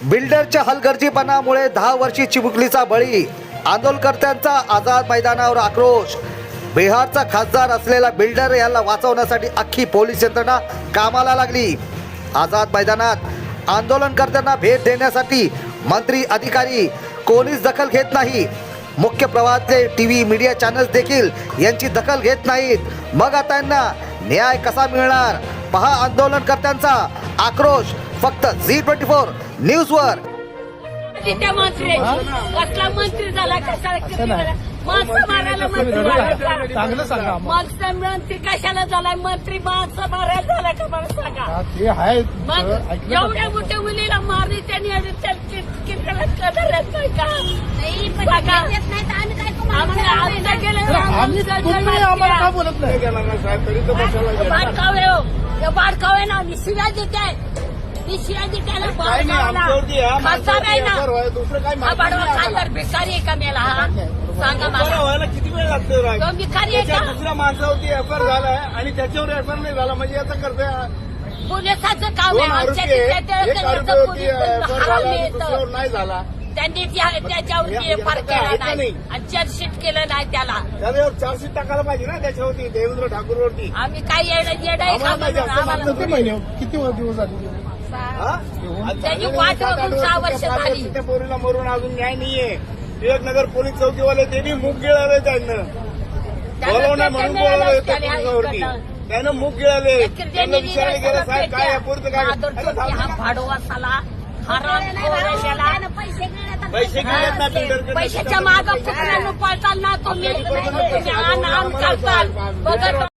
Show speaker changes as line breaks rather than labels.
बिल्डरच्या हलगर्जीपणामुळे 10 वर्षी चिमुकलीचा बळी, आंदोलनकर्त्यांचा आझाद मैदानावर आक्रोश। बिहारचा खासदार असलेला बिल्डर याला वाचवण्यासाठी अख्खी पोलीस यंत्रणा कामाला लागली। आझाद मैदानात आंदोलनकर्त्यांना भेट देण्यासाठी मंत्री अधिकारी कोणीच दखल घेत नाही। मुख्य प्रवाहातले टीव्ही मीडिया चॅनल्स देखील यांची दखल घेत नाहीत। मग आता यांना न्याय कसा मिळणार? पहा आंदोलनकर्त्यांचा आक्रोश फक्त झी24 न्यूजवर।
कसला मंत्री झाला, कशाला माणसं मारायला मंत्री
चांगलं सांगा
माणसं मंत्री कशाला झालाय? मंत्री माणसं मारायला झाला का मला सांगा?
ते आहे
मग एवढ्या मोठ्या मुलीला मारली त्यांनी कदर येत नाही का?
तुम्ही आम्हाला का बोलत नाही?
बाडकावे ना मी शिव्या देते, मी शिव्या देते खासदार आहे ना, हा बाडवा खासदार भिकारी आहे का मेला? हा सांगा मला,
किती वेळ लागतो?
तो भिकारी आहे का?
दुसऱ्या माणसावरती एफआयआर झालाय आणि त्याच्यावर एफआयआर नाही झाला म्हणजे याचं करतोय
पोलिसाचं काम आहे आमच्या
दुसऱ्यावर नाही झाला
त्यांनी त्याच्यावरती एफआर केला नाही आणि चार्जशीट केलं नाही त्याला
चार्जशीट टाकायला पाहिजे ना त्याच्यावरती देवेंद्र ठाकूरवरती।
आम्ही काय येणं
किती दिवस झाले?
त्यांनी वाट बघून 6 वर्ष झाली।
त्या पोरीला मरून अजून न्याय नाहीये। टिळकनगर पोलीस चौकीवाले ते बी मुख गिळाले, त्यांना बोलवणार म्हणून बोलवलं पोलिसावरती, त्यानं मुख गिळाले। त्यांना विचारायला गेलं साहेब काय या पोरीचं काय
भाडवासाला
पैसे घेत ना बिल्डर
पैशाच्या मागं फुकण्यानं पळताल ना तुम्ही, आण करताल बघत